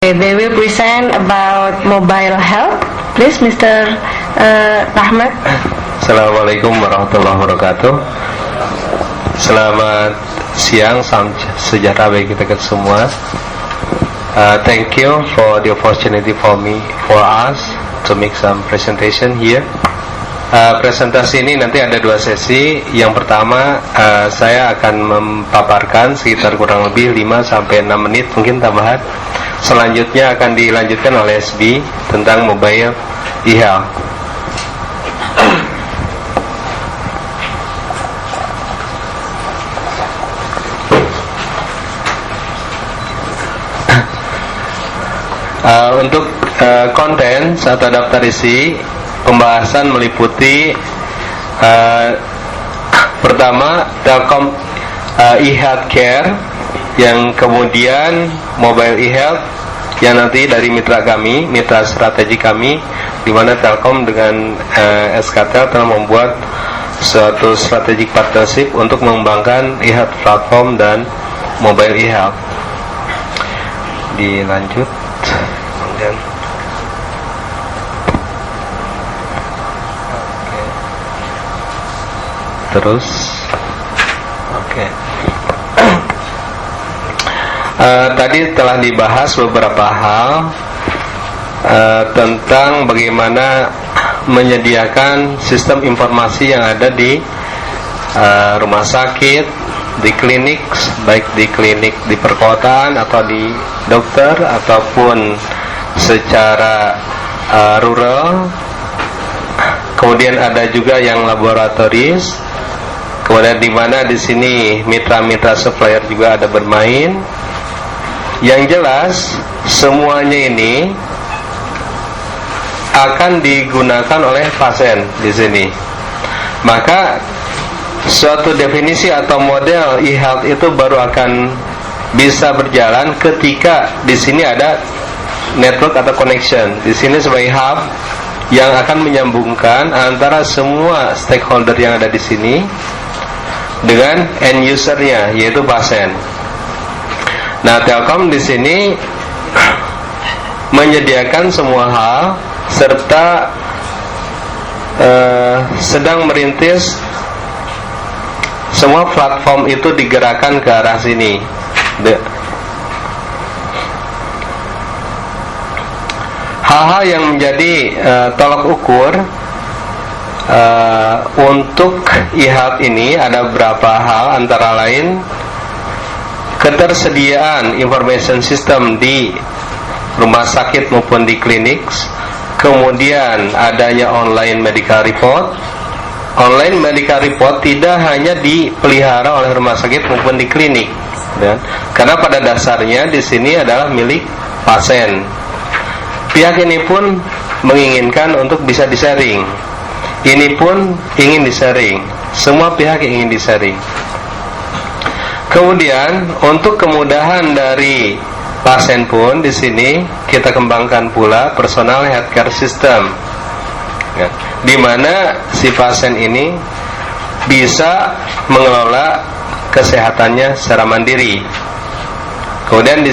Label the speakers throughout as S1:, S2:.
S1: They will present about mobile health. Please, Mr. Rahmat.
S2: Assalamualaikum warahmatullahi wabarakatuh. Selamat siang, salam sejahtera bagi kita semua. Thank you for the opportunity for us to make some presentation here. Presentasi ini nanti ada dua sesi. Yang pertama, saya akan memaparkan sekitar kurang lebih 5-6 menit, mungkin tambahan. Selanjutnya akan dilanjutkan oleh SB tentang mobile e-health. Untuk konten atau daftar isi pembahasan meliputi pertama Telkom e-healthcare, yang kemudian mobile e-health yang nanti dari mitra kami, mitra strategi kami, di mana Telkom dengan SKTel telah membuat suatu strategic partnership untuk mengembangkan e-health platform dan mobile e-health. Dilanjut kemudian. Terus oke. Tadi telah dibahas beberapa hal tentang bagaimana menyediakan sistem informasi yang ada di rumah sakit, di klinik, baik di klinik di perkotaan atau di dokter ataupun secara rural. Kemudian ada juga yang laboratoris. Kemudian di mana di sini mitra-mitra supplier juga ada bermain. Yang jelas semuanya ini akan digunakan oleh pasien di sini. Maka suatu definisi atau model e-health itu baru akan bisa berjalan ketika di sini ada network atau connection. Di sini sebagai hub yang akan menyambungkan antara semua stakeholder yang ada di sini dengan end usernya, yaitu pasien. Nah, Telkom di sini menyediakan semua hal serta sedang merintis semua platform itu digerakkan ke arah sini. Hal-hal yang menjadi tolak ukur untuk e-health ini ada beberapa hal, antara lain ketersediaan information system di rumah sakit maupun di klinik, kemudian adanya online medical report. Online medical report tidak hanya dipelihara oleh rumah sakit maupun di klinik, ya, karena pada dasarnya di sini adalah milik pasien. Pihak ini pun menginginkan untuk bisa di-sharing. Ini pun ingin di-sharing. Semua pihak ingin di-sharing. Kemudian untuk kemudahan dari pasien pun di sini kita kembangkan pula personal healthcare system, ya, di mana si pasien ini bisa mengelola kesehatannya secara mandiri. Kemudian di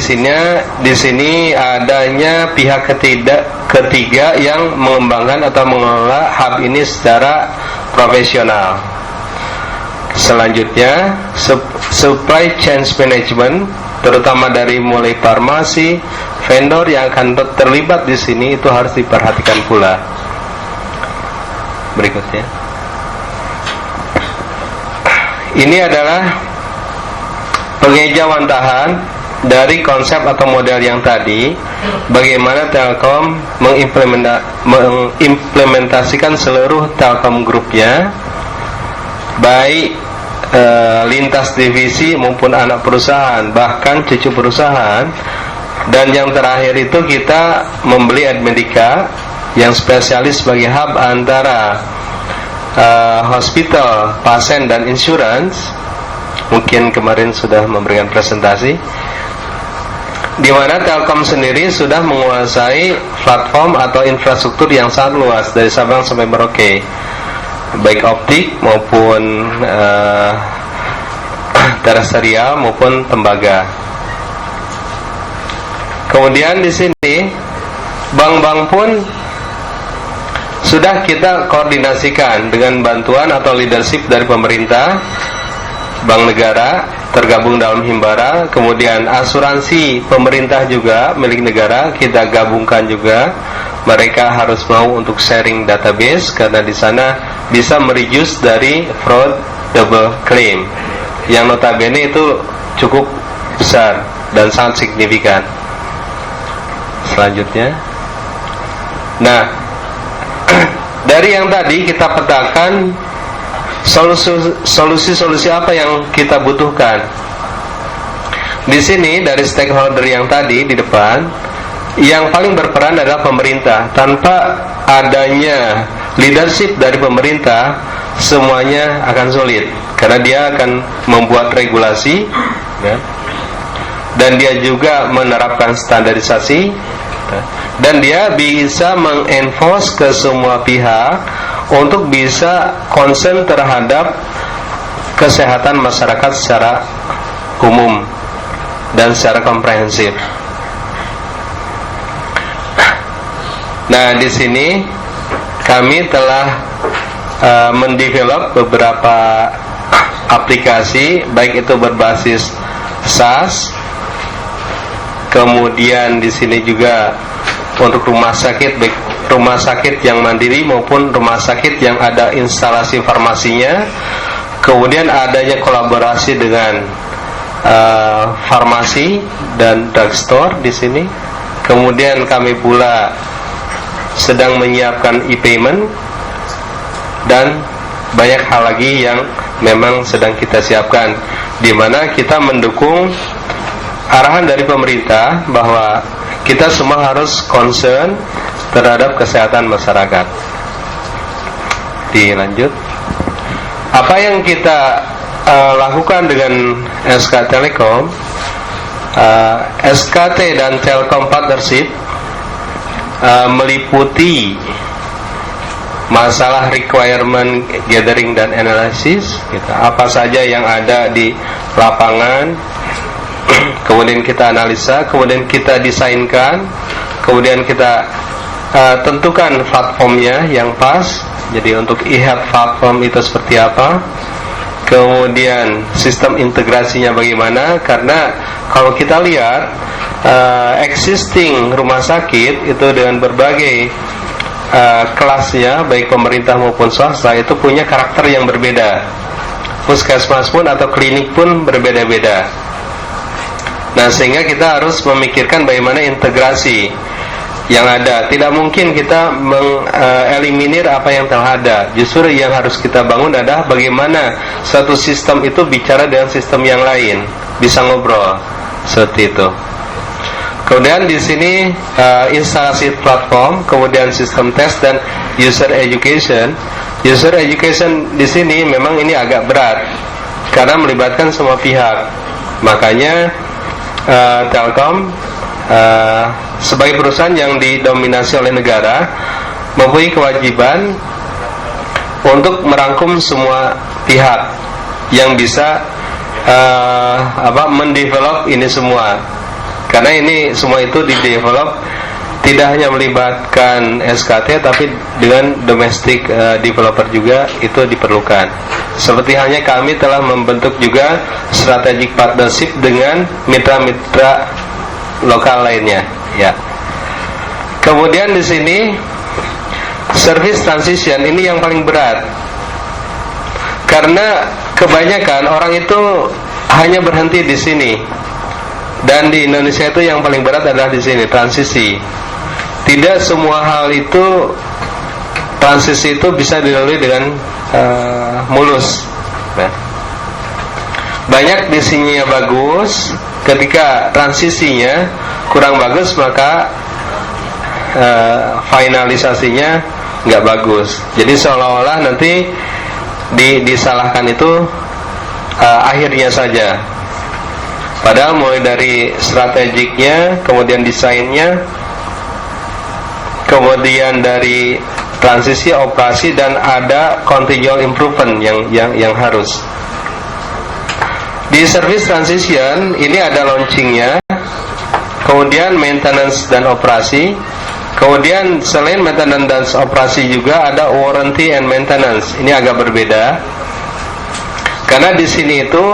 S2: sini adanya pihak ketiga yang mengembangkan atau mengelola hub ini secara profesional. Selanjutnya supply chain management, terutama dari mulai farmasi, vendor yang akan terlibat di sini itu harus diperhatikan pula. Berikutnya, ini adalah pengejawantahan dari konsep atau model yang tadi, bagaimana Telkom mengimplementasikan seluruh Telkom grupnya, baik lintas divisi maupun anak perusahaan, bahkan cucu perusahaan. Dan yang terakhir itu kita membeli Admedica yang spesialis sebagai hub antara hospital, pasien dan insurance. Mungkin kemarin sudah memberikan presentasi, di mana Telkom sendiri sudah menguasai platform atau infrastruktur yang sangat luas dari Sabang sampai Merauke, baik optik maupun terestrial maupun tembaga. Kemudian di sini bank-bank pun sudah kita koordinasikan dengan bantuan atau leadership dari pemerintah, bank negara tergabung dalam Himbara, kemudian asuransi pemerintah juga milik negara kita gabungkan juga. Mereka harus mau untuk sharing database karena di sana bisa mereduce dari fraud double claim yang notabene itu cukup besar dan sangat signifikan. Selanjutnya, nah dari yang tadi kita petakan solusi-solusi apa yang kita butuhkan. Di sini dari stakeholder yang tadi di depan, yang paling berperan adalah pemerintah. Tanpa adanya leadership dari pemerintah, semuanya akan sulit karena dia akan membuat regulasi, ya, dan dia juga menerapkan standarisasi, dan dia bisa mengenforce ke semua pihak untuk bisa concern terhadap kesehatan masyarakat secara umum dan secara komprehensif. Nah, di sini kami telah mendevelop beberapa aplikasi, baik itu berbasis SaaS. Kemudian di sini juga untuk rumah sakit, baik rumah sakit yang mandiri maupun rumah sakit yang ada instalasi farmasinya. Kemudian adanya kolaborasi dengan farmasi dan drugstore di sini. Kemudian kami pula sedang menyiapkan e-payment dan banyak hal lagi yang memang sedang kita siapkan, di mana kita mendukung arahan dari pemerintah bahwa kita semua harus concern terhadap kesehatan masyarakat. Dilanjut, apa yang kita lakukan dengan SK Telekom, SKT dan Telkom Partnership meliputi masalah requirement gathering dan analysis, gitu. Apa saja yang ada di lapangan, kemudian kita analisa, kemudian kita desainkan, kemudian kita tentukan platformnya yang pas. Jadi untuk e-health platform itu seperti apa, kemudian sistem integrasinya bagaimana. Karena kalau kita lihat existing rumah sakit itu dengan berbagai kelasnya, baik pemerintah maupun swasta, itu punya karakter yang berbeda. Puskesmas pun atau klinik pun berbeda-beda. Nah, sehingga kita harus memikirkan bagaimana integrasi yang ada. Tidak mungkin kita mengeliminir apa yang telah ada. Justru yang harus kita bangun adalah bagaimana satu sistem itu bicara dengan sistem yang lain, bisa ngobrol seperti itu. Kemudian di sini instalasi platform, kemudian sistem tes dan user education. User education di sini memang ini agak berat karena melibatkan semua pihak. Makanya Telkom sebagai perusahaan yang didominasi oleh negara mempunyai kewajiban untuk merangkum semua pihak yang bisa mendevelop ini semua. Karena ini semua itu didevelop tidak hanya melibatkan SKT, tapi dengan domestic developer juga itu diperlukan. Seperti halnya kami telah membentuk juga strategic partnership dengan mitra-mitra lokal lainnya, ya. Kemudian di sini service transition ini yang paling berat, karena kebanyakan orang itu hanya berhenti di sini. Dan di Indonesia itu yang paling berat adalah di sini, transisi. Tidak semua hal itu, transisi itu bisa dilalui dengan mulus. Nah, banyak di sininya bagus, ketika transisinya kurang bagus maka finalisasinya nggak bagus. Jadi seolah-olah nanti disalahkan itu akhirnya saja. Padahal mulai dari strategiknya, kemudian desainnya, kemudian dari transisi operasi, dan ada continual improvement yang harus. Di service transition ini ada launchingnya kemudian maintenance dan operasi. Kemudian selain maintenance dan operasi juga ada warranty and maintenance. Ini agak berbeda. Karena di sini itu